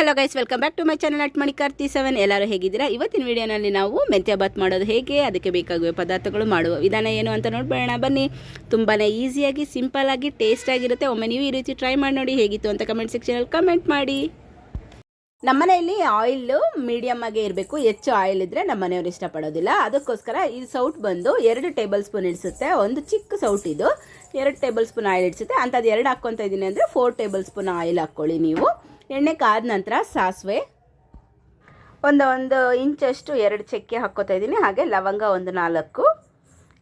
Hello guys, welcome back to my channel at ಮಣಿಕಾರ್ತಿ7. ಎಲ್ಲರೂ ಹೇಗಿದ್ದೀರಾ? ಇವತ್ತಿನ ವಿಡಿಯೋನಲ್ಲಿ ನಾವು ಮೆಂತ್ಯ ಬಾತ್ ಮಾಡೋದು ಹೇಗೆ, ಅದಕ್ಕೆ ಬೇಕಾಗುವ ಪದಾರ್ಥಗಳು, ಮಾಡುವ ವಿಧಾನ ಏನು ಅಂತ ನೋಡ್ಬೇಡ ಬನ್ನಿ. ತುಂಬಾ ಈಸಿಯಾಗಿ, ಸಿಂಪಲ್ಲಾಗಿ, ಟೇಸ್ಟಾಗಿರುತ್ತೆ. ಒಮ್ಮೆ ನೀವು ಈ ರೀತಿ ಟ್ರೈ ಮಾಡಿ ನೋಡಿ, ಹೇಗಿತ್ತು ಅಂತ ಕಮೆಂಟ್ ಸೆಕ್ಷನಲ್ಲಿ ಕಮೆಂಟ್ ಮಾಡಿ. ನಮ್ಮನೆಯಲ್ಲಿ ಆಯಿಲ್ ಮೀಡಿಯಮ್ ಆಗಿ ಇರಬೇಕು. ಹೆಚ್ಚು ಆಯಿಲ್ ಇದ್ದರೆ ನಮ್ಮ ಮನೆಯವರು ಇಷ್ಟಪಡೋದಿಲ್ಲ. ಅದಕ್ಕೋಸ್ಕರ ಈ ಸೌಟ್ ಬಂದು 2 ಟೇಬಲ್ ಸ್ಪೂನ್ ಇಡಿಸುತ್ತೆ. ಒಂದು ಚಿಕ್ಕ ಸೌಟ್ ಇದು 2 ಟೇಬಲ್ ಸ್ಪೂನ್ ಆಯಿಲ್ ಇಡಿಸುತ್ತೆ. ಅಂಥದ್ದು 2 ಹಾಕ್ಕೊತಾ ಇದ್ದೀನಿ ಅಂದರೆ 4 ಟೇಬಲ್ ಸ್ಪೂನ್ ಆಯಿಲ್ ಹಾಕ್ಕೊಳ್ಳಿ ನೀವು. ಎಣ್ಣೆ ಕಾದ ನಂತರ ಸಾಸಿವೆ ಒಂದು ಇಂಚಷ್ಟು 2 ಚಕ್ಕೆ ಹಾಕ್ಕೋತಾ ಇದ್ದೀನಿ. ಹಾಗೆ ಲವಂಗ ಒಂದು 4.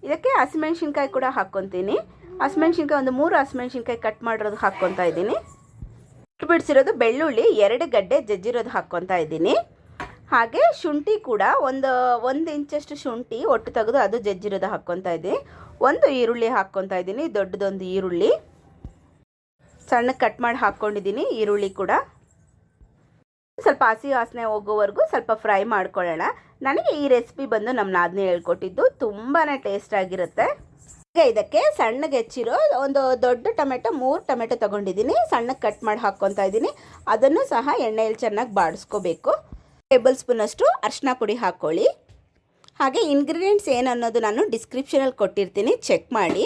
ಇದಕ್ಕೆ ಹಸಿಮೆಣ್ಸಿನ್ಕಾಯಿ ಕೂಡ ಹಾಕ್ಕೊತೀನಿ. ಹಸಿಮೆಣ್ಸಿನ್ಕಾಯಿ ಒಂದು 3 ಹಸಿಮೆಣ್ಸಿನ್ಕಾಯಿ ಕಟ್ ಮಾಡಿರೋದು ಹಾಕ್ಕೊತಾ ಇದ್ದೀನಿ. ಬಿಡಿಸಿರೋದು ಬೆಳ್ಳುಳ್ಳಿ 2 ಗಡ್ಡೆ ಜಜ್ಜಿರೋದು ಹಾಕ್ಕೊತಾ ಇದ್ದೀನಿ. ಹಾಗೆ ಶುಂಠಿ ಕೂಡ ಒಂದು ಇಂಚಷ್ಟು ಶುಂಠಿ ಒಟ್ಟು ತೆಗೆದು ಅದು ಜಜ್ಜಿರೋದು ಹಾಕ್ಕೊತಾ ಇದ್ದೀನಿ. ಒಂದು ಈರುಳ್ಳಿ ಹಾಕ್ಕೊತಾ ಇದ್ದೀನಿ, ದೊಡ್ಡದೊಂದು ಈರುಳ್ಳಿ ಸಣ್ಣ ಕಟ್ ಮಾಡಿ ಹಾಕ್ಕೊಂಡಿದ್ದೀನಿ. ಈರುಳ್ಳಿ ಕೂಡ ಸ್ವಲ್ಪ ಹಸಿ ವಾಸನೆ ಹೋಗೋವರೆಗೂ ಸ್ವಲ್ಪ ಫ್ರೈ ಮಾಡ್ಕೊಳ್ಳೋಣ. ನನಗೆ ಈ ರೆಸಿಪಿ ಬಂದು ನಮ್ಮ ನಾದಿನಿ ಹೇಳ್ಕೊಟ್ಟಿದ್ದು. ತುಂಬಾ ಟೇಸ್ಟ್ ಆಗಿರುತ್ತೆ. ಈಗ ಇದಕ್ಕೆ ಸಣ್ಣಗೆ ಹೆಚ್ಚಿರೋ ಒಂದು ದೊಡ್ಡ ಟೊಮೆಟೊ 3 ಟೊಮೆಟೊ ತೊಗೊಂಡಿದ್ದೀನಿ. ಸಣ್ಣಗೆ ಕಟ್ ಮಾಡಿ ಹಾಕ್ಕೊತಾ ಇದ್ದೀನಿ. ಅದನ್ನು ಸಹ ಎಣ್ಣೆಯಲ್ಲಿ ಚೆನ್ನಾಗಿ ಬಾಡಿಸ್ಕೋಬೇಕು. ಟೇಬಲ್ ಸ್ಪೂನಷ್ಟು ಅರಿಶಿನ ಪುಡಿ ಹಾಕ್ಕೊಳ್ಳಿ. ಹಾಗೆ ಇಂಗ್ರೀಡಿಯೆಂಟ್ಸ್ ಏನು ಅನ್ನೋದು ನಾನು ಡಿಸ್ಕ್ರಿಪ್ಷನಲ್ಲಿ ಕೊಟ್ಟಿರ್ತೀನಿ, ಚೆಕ್ ಮಾಡಿ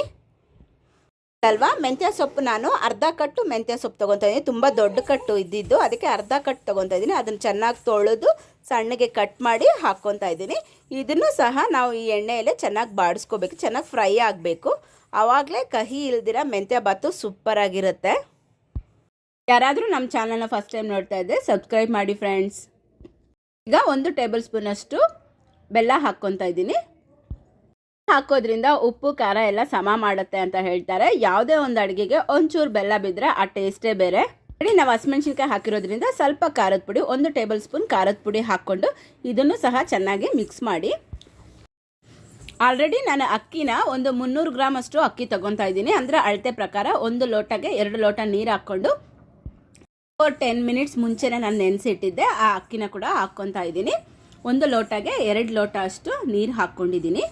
ಅಲ್ವಾ. ಮೆಂತ್ಯ ಸೊಪ್ಪು ನಾನು ಅರ್ಧ ಕಟ್ಟು ಮೆಂತ್ಯ ಸೊಪ್ಪು ತೊಗೊತಾ ಇದ್ದೀನಿ. ತುಂಬ ದೊಡ್ಡ ಕಟ್ಟು ಇದ್ದಿದ್ದು, ಅದಕ್ಕೆ ಅರ್ಧ ಕಟ್ಟು ತೊಗೊತಾ ಇದ್ದೀನಿ. ಅದನ್ನು ಚೆನ್ನಾಗಿ ತೊಳೆದು ಸಣ್ಣಗೆ ಕಟ್ ಮಾಡಿ ಹಾಕ್ಕೊತಾ ಇದ್ದೀನಿ. ಇದನ್ನು ಸಹ ನಾವು ಈ ಎಣ್ಣೆಯಲ್ಲೇ ಚೆನ್ನಾಗಿ ಬಾಡಿಸ್ಕೋಬೇಕು, ಚೆನ್ನಾಗಿ ಫ್ರೈ ಆಗಬೇಕು. ಆವಾಗಲೇ ಕಹಿ ಇಲ್ದಿರ ಮೆಂತ್ಯ ಬಾತು ಸೂಪರಾಗಿರುತ್ತೆ. ಯಾರಾದರೂ ನಮ್ಮ ಚಾನಲ್ನ ಫಸ್ಟ್ ಟೈಮ್ ನೋಡ್ತಾ ಇದ್ದರೆ ಸಬ್ಸ್ಕ್ರೈಬ್ ಮಾಡಿ ಫ್ರೆಂಡ್ಸ್. ಈಗ 1 ಟೇಬಲ್ ಸ್ಪೂನಷ್ಟು ಬೆಲ್ಲ ಹಾಕ್ಕೊತಾ ಇದ್ದೀನಿ. ಹಾಕೋದ್ರಿಂದ ಉಪ್ಪು ಖಾರ ಎಲ್ಲ ಸಮ ಮಾಡುತ್ತೆ ಅಂತ ಹೇಳ್ತಾರೆ. ಯಾವುದೇ ಒಂದು ಅಡುಗೆಗೆ ಒಂಚೂರು ಬೆಲ್ಲ ಬಿದ್ದರೆ ಆ ಟೇಸ್ಟೇ ಬೇರೆ. ನಾವು ಹಸಿಮೆಣ್ಸಿನ್ಕಾಯಿ ಹಾಕಿರೋದ್ರಿಂದ ಸ್ವಲ್ಪ ಖಾರದ ಪುಡಿ, 1 ಟೇಬಲ್ ಸ್ಪೂನ್ ಖಾರದ ಪುಡಿ ಹಾಕ್ಕೊಂಡು ಇದನ್ನು ಸಹ ಚೆನ್ನಾಗಿ ಮಿಕ್ಸ್ ಮಾಡಿ. ಆಲ್ರೆಡಿ ನಾನು ಅಕ್ಕಿನ ಒಂದು 300 ಗ್ರಾಮ್ ಅಷ್ಟು ಅಕ್ಕಿ ತೊಗೊತಾ ಇದ್ದೀನಿ. ಅಂದರೆ ಅಳತೆ ಪ್ರಕಾರ 1 ಲೋಟಗೆ 2 ಲೋಟ ನೀರು ಹಾಕ್ಕೊಂಡು 10 ಮಿನಿಟ್ಸ್ ಮುಂಚೆನೇ ನಾನು ನೆನೆಸಿಟ್ಟಿದ್ದೆ. ಆ ಅಕ್ಕಿನ ಕೂಡ ಹಾಕ್ಕೊತಾ ಇದ್ದೀನಿ. 1 ಲೋಟಗೆ 2 ಲೋಟ ಅಷ್ಟು ನೀರು ಹಾಕ್ಕೊಂಡಿದ್ದೀನಿ.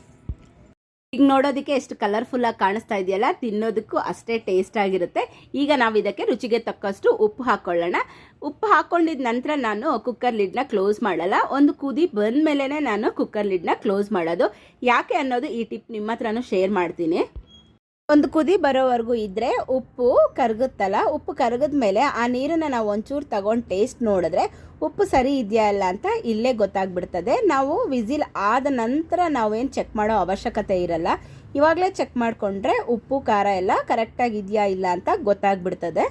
ಈಗ ನೋಡೋದಕ್ಕೆ ಎಷ್ಟು ಕಲರ್ಫುಲ್ಲಾಗಿ ಕಾಣಿಸ್ತಾ ಇದೆಯಲ್ಲ, ತಿನ್ನೋದಕ್ಕೂ ಅಷ್ಟೇ ಟೇಸ್ಟ್ ಆಗಿರುತ್ತೆ. ಈಗ ನಾವು ಇದಕ್ಕೆ ರುಚಿಗೆ ತಕ್ಕಷ್ಟು ಉಪ್ಪು ಹಾಕ್ಕೊಳ್ಳೋಣ. ಉಪ್ಪು ಹಾಕ್ಕೊಂಡಿದ ನಂತರ ನಾನು ಕುಕ್ಕರ್ ಲಿಡ್ನ ಕ್ಲೋಸ್ ಮಾಡಲ್ಲ. ಒಂದು ಕುದಿ ಬಂದ ಮೇಲೇ ನಾನು ಕುಕ್ಕರ್ ಲಿಡ್ನ ಕ್ಲೋಸ್ ಮಾಡೋದು. ಯಾಕೆ ಅನ್ನೋದು ಈ ಟಿಪ್ ನಿಮ್ಮ ಹತ್ರನೂ ಶೇರ್ ಮಾಡ್ತೀನಿ. ಒಂದು ಕುದಿ ಬರೋವರೆಗೂ ಇದ್ದರೆ ಉಪ್ಪು ಕರಗುತ್ತಲ್ಲ, ಉಪ್ಪು ಕರಗಿದ ಮೇಲೆ ಆ ನೀರನ್ನು ನಾವು ಒಂಚೂರು ತಗೊಂಡು ಟೇಸ್ಟ್ ನೋಡಿದ್ರೆ ಉಪ್ಪು ಸರಿ ಇದೆಯಾ ಇಲ್ಲ ಅಂತ ಇಲ್ಲೇ ಗೊತ್ತಾಗ್ಬಿಡ್ತದೆ. ನಾವು ವಿಸಿಲ್ ಆದ ನಂತರ ನಾವೇನು ಚೆಕ್ ಮಾಡೋ ಅವಶ್ಯಕತೆ ಇರಲ್ಲ. ಇವಾಗಲೇ ಚೆಕ್ ಮಾಡಿಕೊಂಡ್ರೆ ಉಪ್ಪು ಖಾರ ಎಲ್ಲ ಕರೆಕ್ಟಾಗಿ ಇದೆಯಾ ಇಲ್ಲ ಅಂತ ಗೊತ್ತಾಗ್ಬಿಡ್ತದೆ.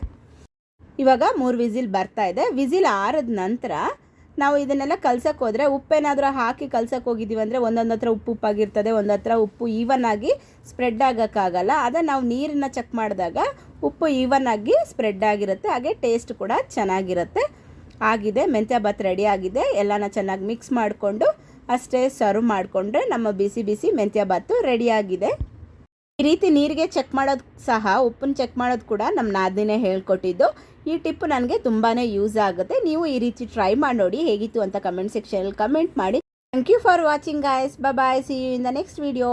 ಇವಾಗ 3 ವಿಸಿಲ್ ಬರ್ತಾ ಇದೆ. ವಿಸಿಲ್ ಆರಿದ ನಂತರ ನಾವು ಇದನ್ನೆಲ್ಲ ಕಲ್ಸಕ್ಕೆ ಹೋದರೆ, ಉಪ್ಪೇನಾದರೂ ಹಾಕಿ ಕಲ್ಸಕ್ಕೆ ಹೋಗಿದ್ದೀವಿ ಅಂದರೆ ಒಂದೊಂದು ಹತ್ರ ಉಪ್ಪಾಗಿರ್ತದೆ, ಒಂದು ಹತ್ರ ಉಪ್ಪು ಈವನ್ ಆಗಿ ಸ್ಪ್ರೆಡ್ ಆಗೋಕ್ಕಾಗಲ್ಲ. ಅದೇ ನಾವು ನೀರನ್ನು ಚೆಕ್ ಮಾಡಿದಾಗ ಉಪ್ಪು ಈವನ್ ಆಗಿ ಸ್ಪ್ರೆಡ್ ಆಗಿರುತ್ತೆ. ಹಾಗೆ ಟೇಸ್ಟ್ ಕೂಡ ಚೆನ್ನಾಗಿರುತ್ತೆ. ಆಗಿದೆ, ಮೆಂತ್ಯ ಬಾತ್ ರೆಡಿ ಆಗಿದೆ. ಎಲ್ಲನ ಚೆನ್ನಾಗಿ ಮಿಕ್ಸ್ ಮಾಡಿಕೊಂಡು ಅಷ್ಟೇ ಸರ್ವ್ ಮಾಡಿಕೊಂಡ್ರೆ ನಮ್ಮ ಬಿಸಿ ಬಿಸಿ ಮೆಂತ್ಯ ಬಾತು ರೆಡಿ ಆಗಿದೆ. ಈ ರೀತಿ ನೀರಿಗೆ ಚೆಕ್ ಮಾಡೋದು ಸಹ, ಉಪ್ಪನ್ನು ಚೆಕ್ ಮಾಡೋದು ಕೂಡ ನಮ್ಮ ನಾದಿನೇ ಹೇಳ್ಕೊಟ್ಟಿದ್ದು. ಈ ಟಿಪ್ ನನಗೆ ತುಂಬಾ ಯೂಸ್ ಆಗುತ್ತೆ. ನೀವು ಈ ರೀತಿ ಟ್ರೈ ಮಾಡಿ ನೋಡಿ, ಹೇಗಿತ್ತು ಅಂತ ಕಮೆಂಟ್ ಸೆಕ್ಷನಲ್ಲಿ ಕಮೆಂಟ್ ಮಾಡಿ. Thank you for watching guys. Bye. See you in the next video.